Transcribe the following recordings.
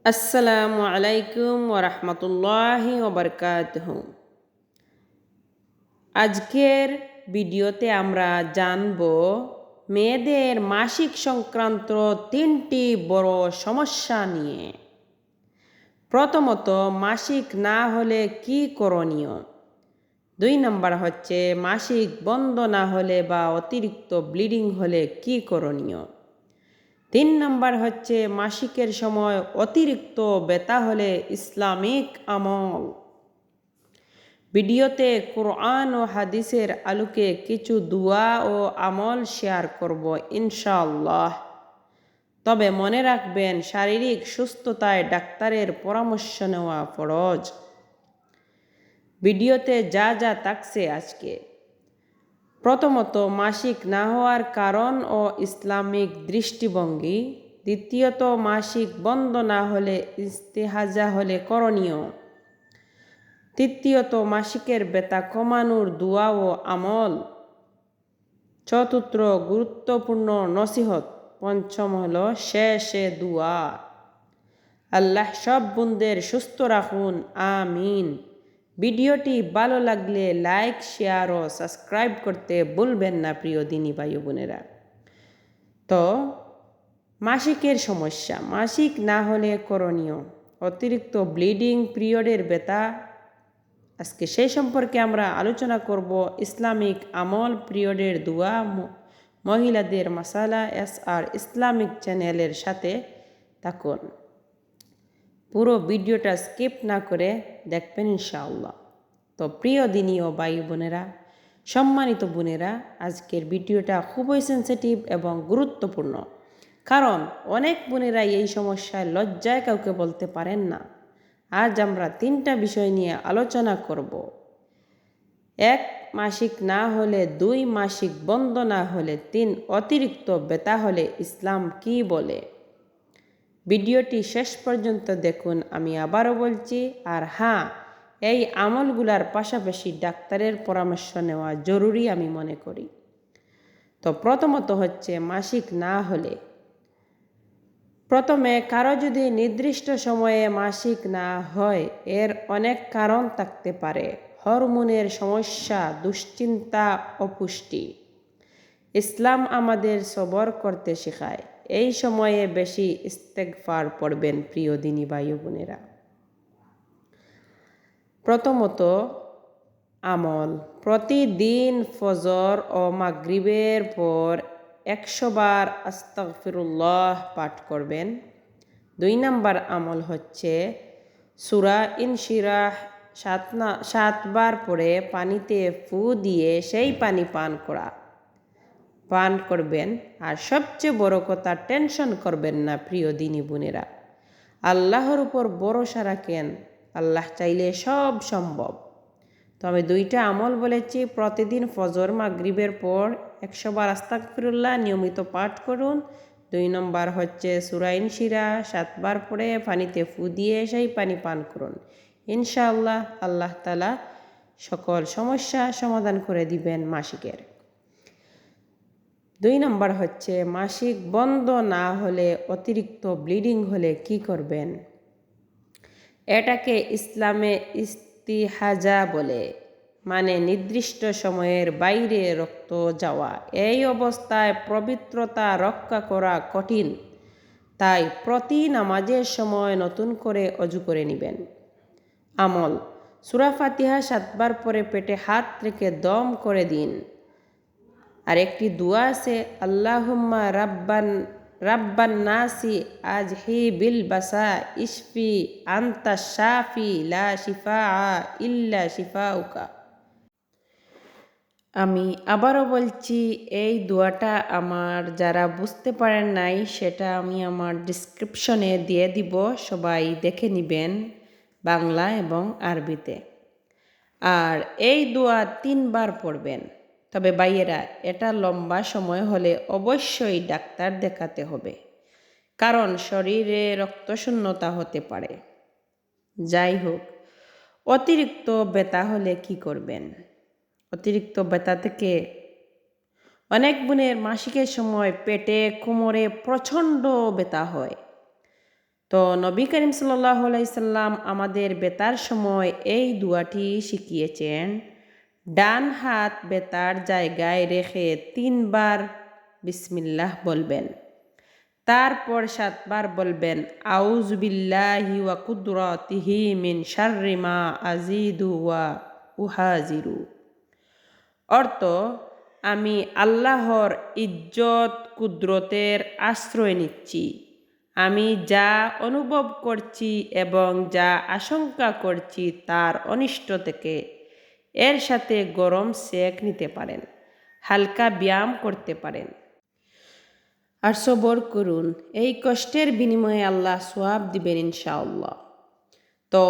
আসসালামু আলাইকুম ওরহমতুল্লাহি ওবরকাতুহু। আজকের ভিডিওতে আমরা জানব মেয়েদের মাসিক সংক্রান্ত 3টি বড় সমস্যা নিয়ে। প্রথমত, মাসিক না হলে কি করণীয়। 2 নম্বর হচ্ছে মাসিক বন্ধ না হলে বা অতিরিক্ত ব্লিডিং হলে কি করণীয়। 3 নম্বর হচ্ছে মাসিকের সময় অতিরিক্ত ব্যথা হলে ইসলামিক আমল। ভিডিওতে কোরআন ও হাদিসের আলোকে কিছু দোয়া ও আমল শেয়ার করব ইনশাআল্লাহ। তবে মনে রাখবেন, শারীরিক সুস্থতায় ডাক্তারের পরামর্শ নেওয়া ফরজ। ভিডিওতে যা যা থাকছে আজকে: প্রথমত, মাসিক না হওয়ার কারণ ও ইসলামিক দৃষ্টিভঙ্গি। দ্বিতীয়ত, মাসিক বন্ধ না হলে ইস্তেহাজা হলে করণীয়। তৃতীয়ত, মাসিকের ব্যথা কমানোর দোয়া ও আমল। চতুর্থ, গুরুত্বপূর্ণ নসিহত। পঞ্চম হলো শেষে দোয়া। আল্লাহ সব বোনদের সুস্থ রাখুন, আমিন। ভিডিওটি ভালো লাগলে লাইক, শেয়ার ও সাবস্ক্রাইব করতে ভুলবেন না প্রিয় দিনী ভাই বোনেরা। তো মাসিকের সমস্যা, মাসিক না হলে করণীয়, অতিরিক্ত ব্লিডিং, পিরিয়ডের ব্যথা। আজকে সেই সম্পর্কে আমরা আলোচনা করব। ইসলামিক আমল, পিরিয়ডের দোয়া, মহিলাদের মাসালা। SR ইসলামিক চ্যানেলের সাথে থাকুন। পুরো ভিডিওটা স্কিপ না করে দেখবেন ইনশাআল্লাহ। তো প্রিয় দিনী ও ভাই বোনেরা, সম্মানিত বোনেরা, আজকের ভিডিওটা খুবই সেন্সিটিভ এবং গুরুত্বপূর্ণ। কারণ অনেক বোনেরা এই সমস্যায় লজ্জায় কাউকে বলতে পারেন না। আজ আমরা 3টা বিষয় নিয়ে আলোচনা করব। 1, মাসিক না হলে। 2, মাসিক বন্ধ না হলে। 3, অতিরিক্ত ব্যথা হলে ইসলাম কি বলে। ভিডিওটি শেষ পর্যন্ত দেখুন, আমি আবারও বলছি। আর হ্যাঁ, এই আমলগুলার পাশাপাশি ডাক্তারের পরামর্শ নেওয়া জরুরি আমি মনে করি। তো প্রথমত হচ্ছে মাসিক না হলে। প্রথমে, কারো যদি নির্দিষ্ট সময়ে মাসিক না হয়, এর অনেক কারণ থাকতে পারে। হরমোনের সমস্যা, দুশ্চিন্তা, অপুষ্টি। ইসলাম আমাদের সবর করতে শেখায়। এই সময়ে বেশি ইস্তেগফার পড়বেন প্রিয় দিনী ভাই বোনেরা। প্রথমত, আমল। প্রতিদিন ফজর ও মাগরিবের পর 100 বার আস্তাগফিরুল্লাহ পাঠ করবেন। 2 নম্বর আমল হচ্ছে সূরা ইনশিরাহ 7 বার পরে পানিতে ফু দিয়ে সেই পানি পান করবেন। আর সবচেয়ে বড় কথা, টেনশন করবেন না প্রিয় দিনী বোনেরা। আল্লাহর উপর ভরসা রাখেন, আল্লাহ চাইলে সব সম্ভব। তো আমি 2টা আমল বলেছি। প্রতিদিন ফজর মাগরিবের পর 100 বার আস্তাগফিরুল্লাহ নিয়মিত পাঠ করুন। 2 নম্বর হচ্ছে সূরা ইনশিরাহ 7 বার পরে পানিতে ফু দিয়ে সেই পানি পান করুন। ইনশাআল্লাহ আল্লাহ তাআলা সকল সমস্যা সমাধান করে দিবেন মাসিকের। 2 নম্বর হচ্ছে মাসিক বন্ধ না হলে, অতিরিক্ত ব্লিডিং হলে কি করবেন। এটাকে ইসলামে ইস্তিহাজা বলে, মানে নির্দিষ্ট সময়ের বাইরে রক্ত যাওয়া। এই অবস্থায় পবিত্রতা রক্ষা করা কঠিন। তাই প্রতি নামাজের সময় নতুন করে অজু করে নেবেন। আমল: সূরা ফাতিহা 7 বার পরে পেটে হাত রেখে দম করে দিন। আর একটি দোয়া আছে, আল্লাহুম্মা রাব্বান নাসি আজহি বিল বাসা ইশফি আনতা শাফি লা শিফাআ ইল্লা শিফাউকা। আমি আবারও বলছি, এই দোয়াটা আমার যারা বুঝতে পারেন নাই, সেটা আমি আমার ডিসক্রিপশনে দিয়ে দিব, সবাই দেখে নেবেন বাংলা এবং আরবিতে। আর এই দোয়া 3 বার পড়বেন। তবে ভাইয়েরা, এটা লম্বা সময় হলে অবশ্যই ডাক্তার দেখাতে হবে, কারণ শরীরে রক্তশূন্যতা হতে পারে। যাই হোক, অতিরিক্ত ব্যথা হলে কি করবেন। অতিরিক্ত ব্যথা থেকে অনেক বোনের মাসিকের সময় পেটে, কোমরে প্রচণ্ড ব্যথা হয়। তো তো নবী করিম সাল্লাল্লাহু আলাইহি সাল্লাম আমাদের বেতার সময় এই দোয়াটি শিখিয়েছেন। ডান হাত বেতার জায়গায় রেখে 3 বার বিসমিল্লাহ বলবেন, তারপর 7 বার বলবেন আউযু বিল্লাহি ওয়া কুদরাতিহি মিন শাররি মা আজিদু ওয়া উহাজিরু। অর্থ, আমি আল্লাহর ইজ্জত কুদরতের আশ্রয় নিচ্ছি, আমি যা অনুভব করছি এবং যা আশঙ্কা করছি তার অনিষ্ট থেকে। এর সাথে গরম সেক নিতে পারেন, হালকা ব্যায়াম করতে পারেন, আর সবর করুন। এই কষ্টের বিনিময়ে আল্লাহ সওয়াব দিবেন ইনশাআল্লাহ। তো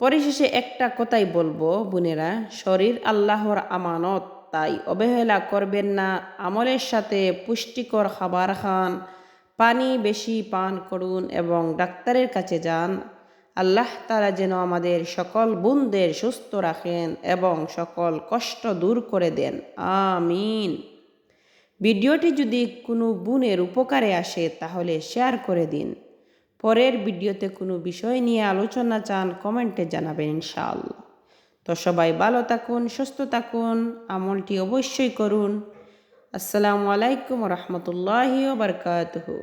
পরিশেষে একটা কথাই বলবো বোনেরা, শরীর আল্লাহর আমানত, তাই অবহেলা করবেন না। আমলের সাথে পুষ্টিকর খাবার খান, পানি বেশি পান করুন এবং ডাক্তারের কাছে যান। আল্লাহ তাআলা যেন আমাদের সকল বোনদের সুস্থ রাখেন এবং সকল কষ্ট দূর করে দেন, আমিন। ভিডিওটি যদি কোনো বোনের উপকারে আসে তাহলে শেয়ার করে দিন। পরের ভিডিওতে কোনো বিষয় নিয়ে আলোচনা চান কমেন্টে জানাবেন ইনশাআল্লাহ। তো সবাই ভালো থাকুন, সুস্থ থাকুন, আমলটি অবশ্যই করুন। আসসালামু আলাইকুম ওয়া রাহমাতুল্লাহি ওয়া বারাকাতুহু।